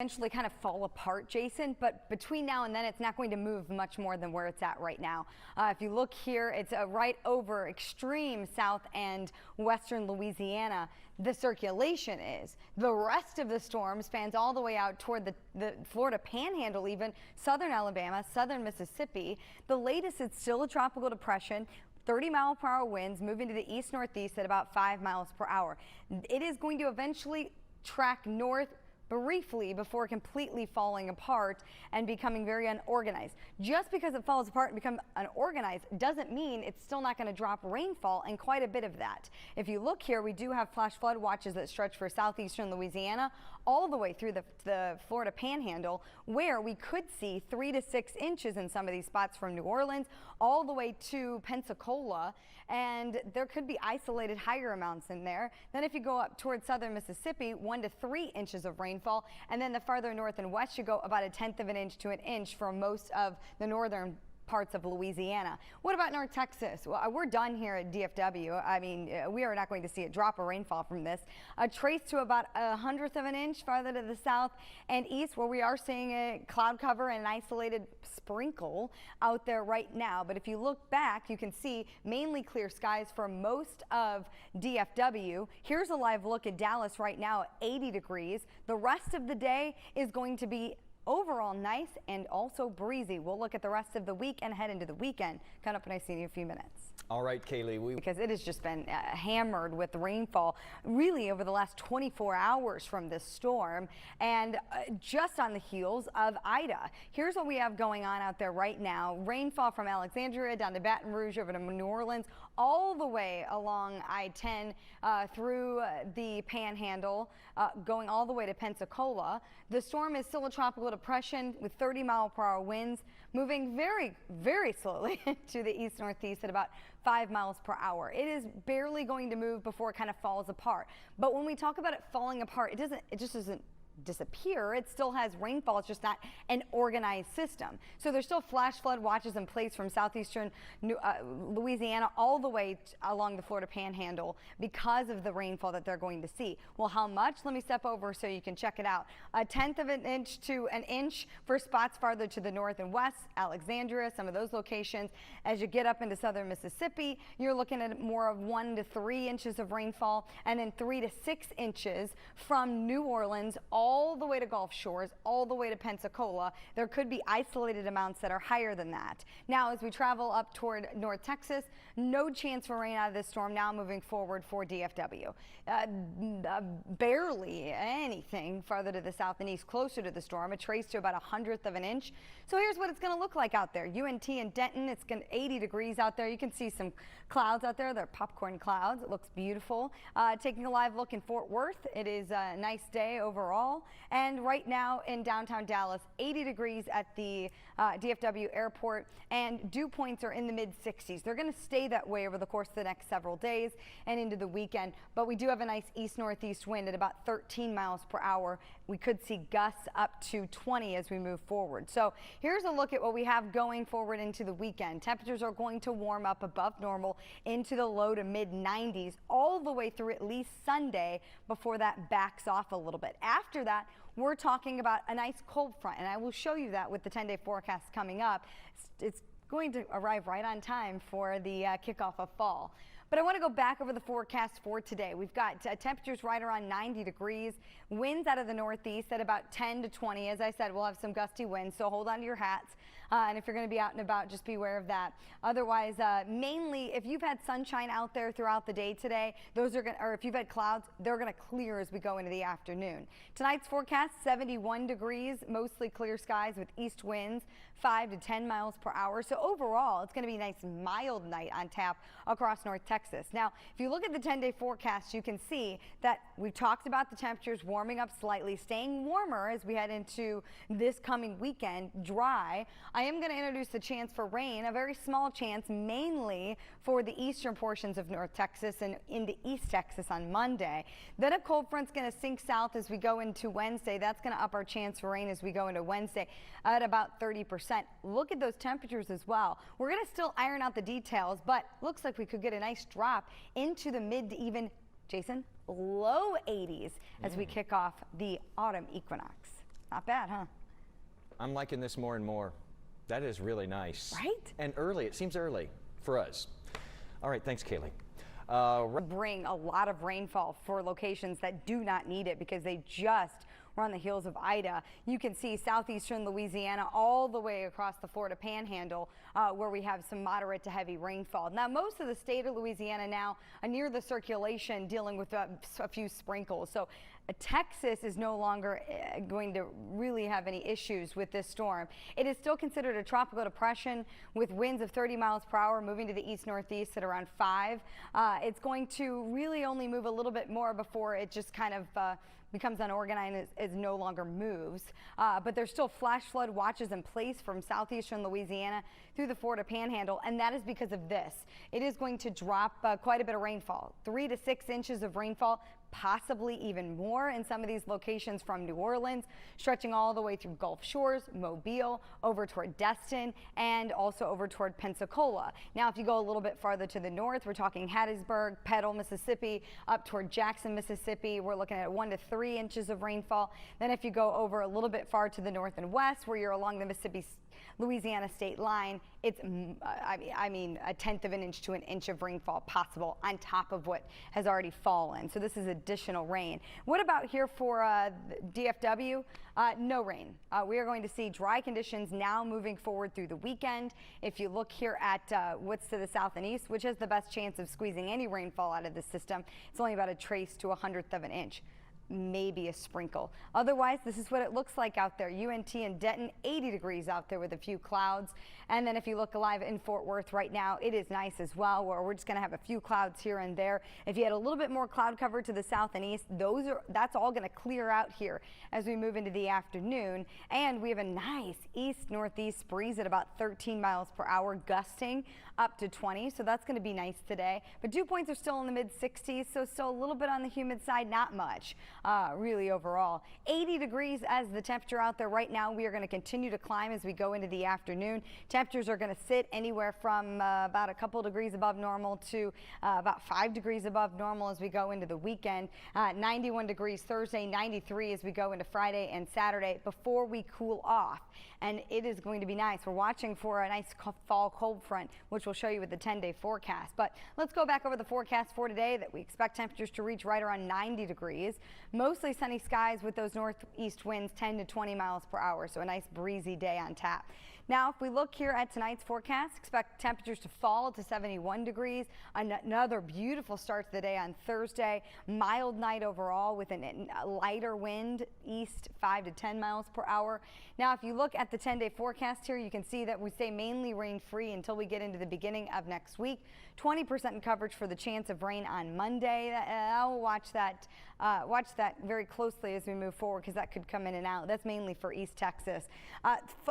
Eventually kind of fall apart, Jason, but between now and then it's not going to move much more than where it's at right now. If you look here, it's right over extreme south and western Louisiana. The circulation is. The rest of the storm spans all the way out toward the Florida Panhandle, even southern Alabama, southern Mississippi. The latest, it's still a tropical depression. 30-mile-per-hour winds moving to the east-northeast at about 5 miles per hour. It is going to eventually track north briefly before completely falling apart and becoming very unorganized. Just because it falls apart and becomes unorganized doesn't mean it's still not going to drop rainfall, and quite a bit of that. If you look here, we do have flash flood watches that stretch for southeastern Louisiana all the way through the Florida Panhandle, where we could see 3 to 6 inches in some of these spots from New Orleans all the way to Pensacola, and there could be isolated higher amounts in there. Then if you go up towards southern Mississippi, 1 to 3 inches of rainfall, and then the farther north and west you go, about 1/10 of an inch to an inch for most of the northern parts of Louisiana. What about North Texas? Well, we're done here at DFW. I mean, we are not going to see a drop of rainfall from this. A trace to about 1/100 of an inch farther to the south and east, where we are seeing a cloud cover and an isolated sprinkle out there right now. But if you look back, you can see mainly clear skies for most of DFW. Here's a live look at Dallas right now at 80 degrees. The rest of the day is going to be overall nice and also breezy. We'll look at the rest of the week and head into the weekend. Coming up when I see you in a few minutes. All right, Kaylee. Because it has just been hammered with rainfall really over the last 24 hours from this storm, and just on the heels of Ida. Here's what we have going on out there right now. Rainfall from Alexandria down to Baton Rouge over to New Orleans, all the way along I-10 through the Panhandle, going all the way to Pensacola. The storm is still a tropical depression with 30-mile-per-hour winds, moving very, very slowly to the east-northeast at about 5 miles per hour. It is barely going to move before it kind of falls apart. But when we talk about it falling apart, it just doesn't disappear. It still has rainfall. It's just not an organized system. So there's still flash flood watches in place from southeastern Louisiana all the way along the Florida Panhandle because of the rainfall that they're going to see. Well, how much? Let me step over so you can check it out. 1/10 of an inch to an inch for spots farther to the north and west, Alexandria, some of those locations. As you get up into southern Mississippi, you're looking at more of 1 to 3 inches of rainfall, and then 3 to 6 inches from New Orleans all the way to Gulf Shores, all the way to Pensacola. There could be isolated amounts that are higher than that. Now, as we travel up toward North Texas, no chance for rain out of this storm now moving forward for DFW. Barely anything farther to the south and east, closer to the storm, a trace to about 1/100 of an inch. So here's what it's going to look like out there. UNT and Denton, it's going to 80 degrees out there. You can see some clouds out there. They're popcorn clouds. It looks beautiful. Taking a live look in Fort Worth, it is a nice day overall. And right now in downtown Dallas, 80 degrees at the DFW airport, and dew points are in the mid-60s. They're going to stay that way over the course of the next several days and into the weekend. But we do have a nice east-northeast wind at about 13 miles per hour. We could see gusts up to 20 as we move forward. So here's a look at what we have going forward into the weekend. Temperatures are going to warm up above normal into the low to mid-90s all the way through at least Sunday before that backs off a little bit. After that, we're talking about a nice cold front, and I will show you that with the 10-day forecast coming up. It's going to arrive right on time for the kickoff of fall. But I want to go back over the forecast for today. We've got temperatures right around 90 degrees, winds out of the northeast at about 10 to 20. As I said, we'll have some gusty winds, so hold on to your hats. And if you're going to be out and about, just be aware of that. Otherwise, mainly if you've had sunshine out there throughout the day today, those are going to, or if you've had clouds, they're going to clear as we go into the afternoon. Tonight's forecast, 71 degrees, mostly clear skies with east winds, 5 to 10 miles per hour. So overall, it's going to be a nice mild night on tap across North Texas. Now, if you look at the 10-day forecast, you can see that we've talked about the temperatures warming up slightly, staying warmer as we head into this coming weekend, dry. I am going to introduce the chance for rain, a very small chance, mainly for the eastern portions of North Texas and into East Texas on Monday. Then a cold front's going to sink south as we go into Wednesday. That's going to up our chance for rain as we go into Wednesday at about 30%. Look at those temperatures as well. We're going to still iron out the details, but looks like we could get a nice drop into the mid to even, Jason, low 80s as we kick off the autumn equinox. Not bad, huh? I'm liking this more and more. That is really nice. Right? And early. It seems early for us. All right, thanks, Kalee. Bring a lot of rainfall for locations that do not need it because they just were on the heels of Ida. You can see southeastern Louisiana all the way across the Florida Panhandle where we have some moderate to heavy rainfall. Now, most of the state of Louisiana now near the circulation dealing with a few sprinkles. So Texas is no longer going to really have any issues with this storm. It is still considered a tropical depression with winds of 30 miles per hour moving to the east-northeast at around 5. It's going to really only move a little bit more before it just kind of becomes unorganized as no longer moves. But there's still flash flood watches in place from southeastern Louisiana through the Florida Panhandle, and that is because of this. It is going to drop quite a bit of rainfall, 3 to 6 inches of rainfall, possibly even more in some of these locations from New Orleans, stretching all the way through Gulf Shores, Mobile, over toward Destin, and also over toward Pensacola. Now, if you go a little bit farther to the north, we're talking Hattiesburg, Petal, Mississippi, up toward Jackson, Mississippi. We're looking at 1 to 3 inches of rainfall. Then if you go over a little bit far to the north and west, where you're along the Mississippi-Louisiana state line, it's, I mean, a 1/10 of an inch to an inch of rainfall possible on top of what has already fallen. So this is additional rain. What about here for DFW? No rain. We are going to see dry conditions now moving forward through the weekend. If you look here at what's to the south and east, which has the best chance of squeezing any rainfall out of the system, it's only about a trace to 1/100 of an inch. Maybe a sprinkle. Otherwise, this is what it looks like out there. UNT and Denton, 80 degrees out there with a few clouds. And then if you look alive in Fort Worth right now, it is nice as well, where we're just going to have a few clouds here and there. If you had a little bit more cloud cover to the south and east, that's all going to clear out here as we move into the afternoon. And we have a nice east-northeast breeze at about 13 miles per hour, gusting up to 20. So that's going to be nice today. But dew points are still in the mid-60s, so still a little bit on the humid side, not much. Really overall. 80 degrees as the temperature out there right now. We are going to continue to climb as we go into the afternoon. Temperatures are going to sit anywhere from about a couple degrees above normal to about 5 degrees above normal as we go into the weekend. 91 degrees Thursday, 93 as we go into Friday and Saturday before we cool off. And it is going to be nice. We're watching for a nice fall cold front, which we'll show you with the 10-day forecast. But let's go back over the forecast for today that we expect temperatures to reach right around 90 degrees. Mostly sunny skies with those northeast winds 10 to 20 miles per hour. So a nice breezy day on tap. Now, if we look here at tonight's forecast, expect temperatures to fall to 71 degrees. Another beautiful start to the day on Thursday. Mild night overall with a lighter wind, east 5 to 10 miles per hour. Now, if you look at the 10-day forecast here, you can see that we stay mainly rain-free until we get into the beginning of next week. 20% coverage for the chance of rain on Monday. I'll watch that very closely as we move forward because that could come in and out. That's mainly for East Texas.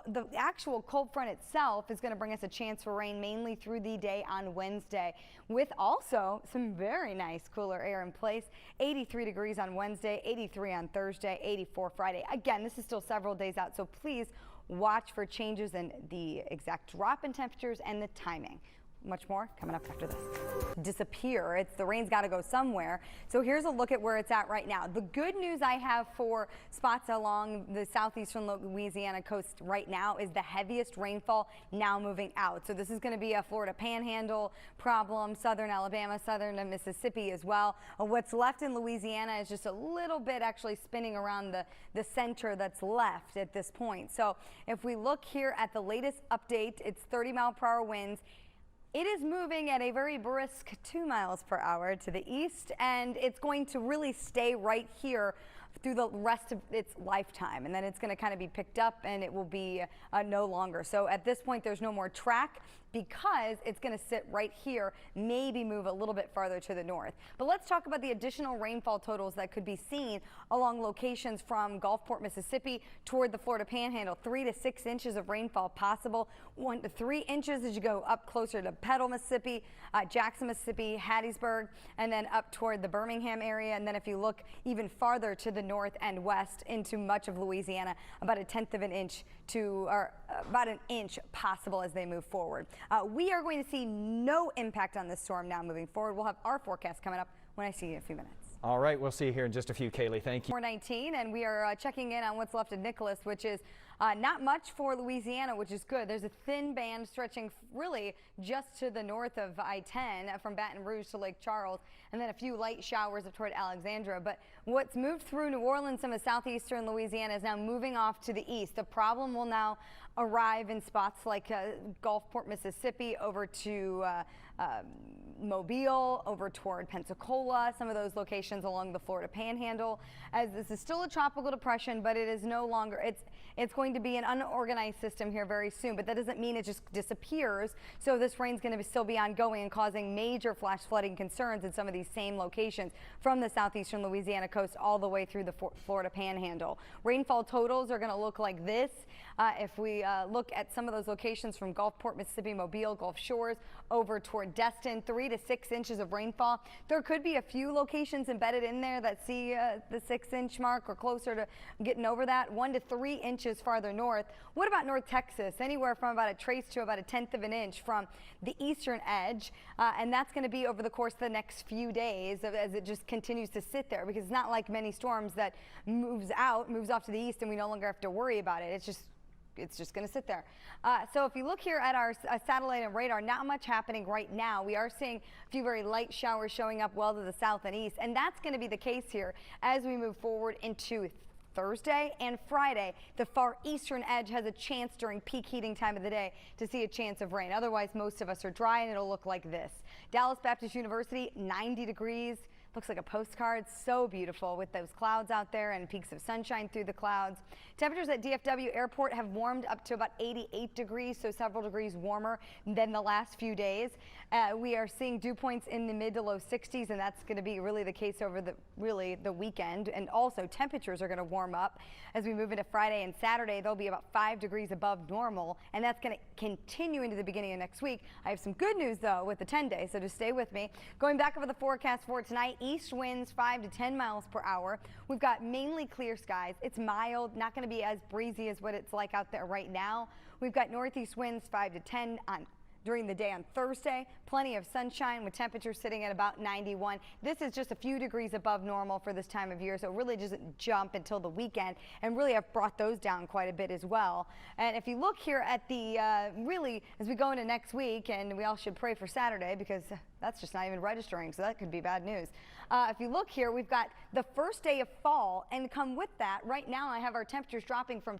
The actual cold front itself is going to bring us a chance for rain mainly through the day on Wednesday, with also some very nice cooler air in place. 83 degrees on Wednesday, 83 on Thursday, 84 Friday. Again, this is still several days out, so please watch for changes in the exact drop in temperatures and the timing. Much more coming up after this. Disappear. The rain's got to go somewhere. So here's a look at where it's at right now. The good news I have for spots along the southeastern Louisiana coast right now is the heaviest rainfall now moving out. So this is going to be a Florida Panhandle problem, southern Alabama, southern Mississippi as well. What's left in Louisiana is just a little bit actually spinning around the center that's left at this point. So if we look here at the latest update, it's 30-mile-per-hour winds. It is moving at a very brisk 2 miles per hour to the east, and it's going to really stay right here through the rest of its lifetime. And then it's going to kind of be picked up and it will be no longer. So at this point, there's no more track because it's going to sit right here, maybe move a little bit farther to the north. But let's talk about the additional rainfall totals that could be seen along locations from Gulfport, Mississippi toward the Florida Panhandle. 3 to 6 inches of rainfall possible, 1 to 3 inches as you go up closer to Petal, Mississippi, Jackson, Mississippi, Hattiesburg, and then up toward the Birmingham area. And then if you look even farther to the north and west into much of Louisiana, about a 1/10 of an inch to, or about an inch possible as they move forward. We are going to see no impact on this storm now moving forward. We'll have our forecast coming up when I see you in a few minutes. All right, we'll see you here in just a few, Kaylee. Thank you. 419, and we are checking in on what's left of Nicholas, which is not much for Louisiana, which is good. There's a thin band stretching really just to the north of I-10 from Baton Rouge to Lake Charles, and then a few light showers up toward Alexandria. But what's moved through New Orleans, some of southeastern Louisiana, is now moving off to the east. The problem will now arrive in spots like Gulfport, Mississippi, over to Mobile, over toward Pensacola, some of those locations along the Florida Panhandle. As this is still a tropical depression, but it is no longer, it's going to be an unorganized system here very soon, but that doesn't mean it just disappears. So this rain's going to still be ongoing and causing major flash flooding concerns in some of these same locations from the southeastern Louisiana coast all the way through the Florida Panhandle. Rainfall totals are going to look like this. If we look at some of those locations from Gulfport, Mississippi, Mobile, Gulf Shores, over toward Destin, 3 to 6 inches of rainfall. There could be a few locations embedded in there that see the 6-inch mark or closer to getting over that, 1 to 3 inches farther north. What about North Texas? Anywhere from about a trace to about 1/10 of an inch from the eastern edge, and that's going to be over the course of the next few days as it just continues to sit there, because it's not like many storms that moves off to the east and we no longer have to worry about it. It's just going to sit there. So if you look here at our satellite and radar, not much happening right now. We are seeing a few very light showers showing up well to the south and east, and that's going to be the case here as we move forward into Thursday and Friday. The far eastern edge has a chance during peak heating time of the day to see a chance of rain. Otherwise, most of us are dry, and it'll look like this. Dallas Baptist University, 90 degrees. Looks like a postcard. So beautiful with those clouds out there and peaks of sunshine through the clouds. Temperatures at DFW Airport have warmed up to about 88 degrees, so several degrees warmer than the last few days. We are seeing dew points in the mid to low 60s, and that's going to be really the case over the weekend. And also temperatures are going to warm up as we move into Friday and Saturday. They'll be about 5 degrees above normal, and that's going to continue into the beginning of next week. I have some good news though with the 10-day, so just stay with me. Going back over the forecast for tonight. East winds 5 to 10 miles per hour. We've got mainly clear skies. It's mild, not going to be as breezy as what it's like out there right now. We've got northeast winds 5 to 10 during the day on Thursday. Plenty of sunshine with temperatures sitting at about 91. This is just a few degrees above normal for this time of year, so it really doesn't jump until the weekend, and really I've brought those down quite a bit as well. And if you look here at the really as we go into next week, and we all should pray for Saturday because that's just not even registering, so that could be bad news. If you look here, we've got the first day of fall, and come with that, right now I have our temperatures dropping from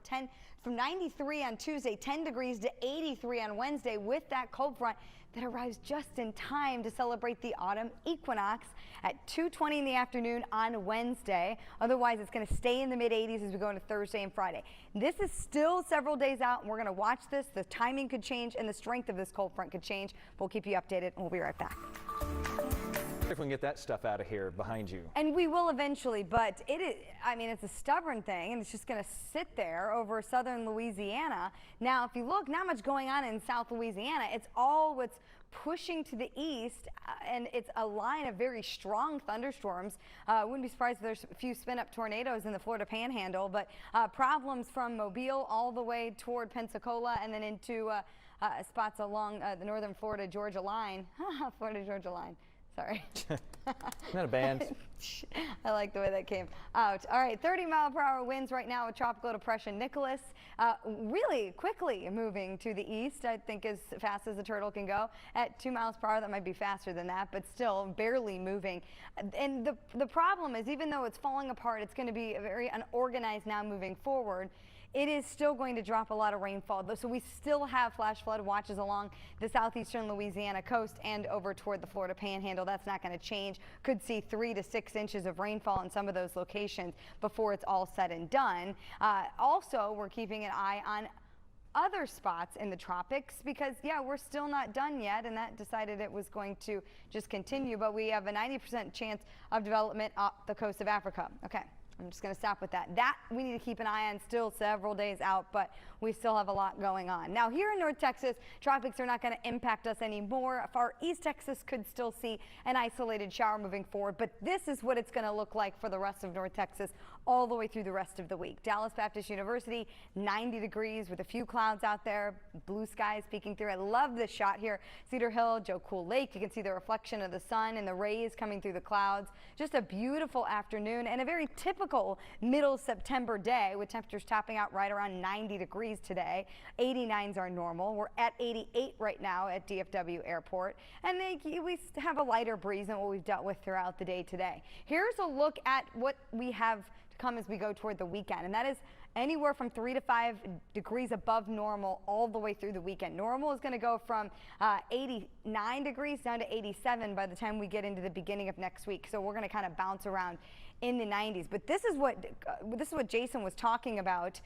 93 on Tuesday, 10 degrees to 83 on Wednesday with that cold front that arrives just in time to celebrate the autumn equinox at 2:20 in the afternoon on Wednesday. Otherwise, it's going to stay in the mid-80s as we go into Thursday and Friday. This is still several days out, and we're going to watch this. The timing could change, and the strength of this cold front could change. We'll keep you updated, and we'll be right back. If we can get that stuff out of here behind you. And we will eventually, but it is, I mean, it's a stubborn thing, and it's just going to sit there over southern Louisiana. Now, if you look, not much going on in South Louisiana. It's all what's pushing to the east, and it's a line of very strong thunderstorms. Wouldn't be surprised if there's a few spin-up tornadoes in the Florida Panhandle, but problems from Mobile all the way toward Pensacola and then into spots along the northern Florida-Georgia line. Florida-Georgia line. Sorry. Not a band. I like the way that came out. All right, 30-mile-per-hour winds right now with Tropical Depression Nicholas. Really quickly moving to the east, I think as fast as the turtle can go. At 2 miles per hour, that might be faster than that, but still barely moving. And the problem is, even though it's falling apart, it's going to be very unorganized now moving forward. It is still going to drop a lot of rainfall, so we still have flash flood watches along the southeastern Louisiana coast and over toward the Florida Panhandle. That's not going to change. Could see 3 to 6 inches of rainfall in some of those locations before it's all said and done. Also, we're keeping an eye on other spots in the tropics because, yeah, we're still not done yet, and that decided it was going to just continue, but we have a 90% chance of development off the coast of Africa. Okay. I'm just going to stop with that. That we need to keep an eye on still several days out, but we still have a lot going on. Now here in North Texas, tropics are not going to impact us anymore. Far East Texas could still see an isolated shower moving forward, but this is what it's going to look like for the rest of North Texas all the way through the rest of the week. Dallas Baptist University, 90 degrees with a few clouds out there, blue skies peeking through. I love this shot here. Cedar Hill, Joe Cool Lake. You can see the reflection of the sun and the rays coming through the clouds. Just a beautiful afternoon and a very typical middle September day with temperatures topping out right around 90 degrees today. 89s are normal. We're at 88 right now at DFW Airport, and we have a lighter breeze than what we've dealt with throughout the day today. Here's a look at what we have to come as we go toward the weekend, and that is anywhere from 3 to 5 degrees above normal all the way through the weekend. Normal is going to go from 89 degrees down to 87 by the time we get into the beginning of next week. So we're going to kind of bounce around in the 90s. But this is what Jason was talking about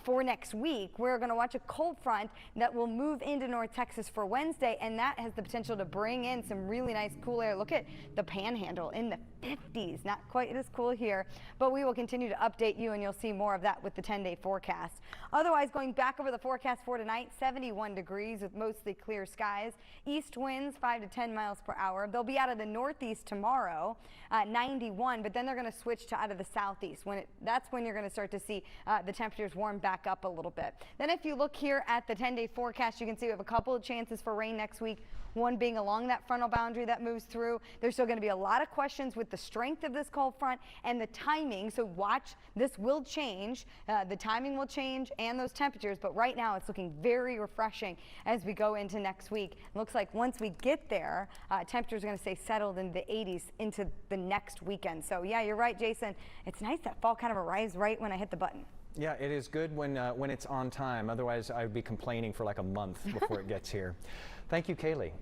for next week. We're going to watch a cold front that will move into North Texas for Wednesday, and that has the potential to bring in some really nice cool air. Look at the Panhandle in the 50s. Not quite as cool here, but we will continue to update you, and you'll see more of that with the 10-day forecast. Otherwise, going back over the forecast for tonight, 71 degrees with mostly clear skies. East winds 5 to 10 miles per hour. They'll be out of the northeast tomorrow, 91, but then they're going to switch to out of the southeast. That's when you're going to start to see the temperatures warm back up a little bit. Then if you look here at the 10-day forecast, you can see we have a couple of chances for rain next week. One being along that frontal boundary that moves through. There's still going to be a lot of questions with the strength of this cold front and the timing. So watch, this will change. The timing will change and those temperatures, but right now it's looking very refreshing as we go into next week. It looks like once we get there, temperatures are going to stay settled in the 80s into the next weekend. So yeah, you're right, Jason. It's nice that fall kind of arrives right when I hit the button. Yeah, it is good when it's on time. Otherwise, I would be complaining for like a month before it gets here. Thank you, Kalee.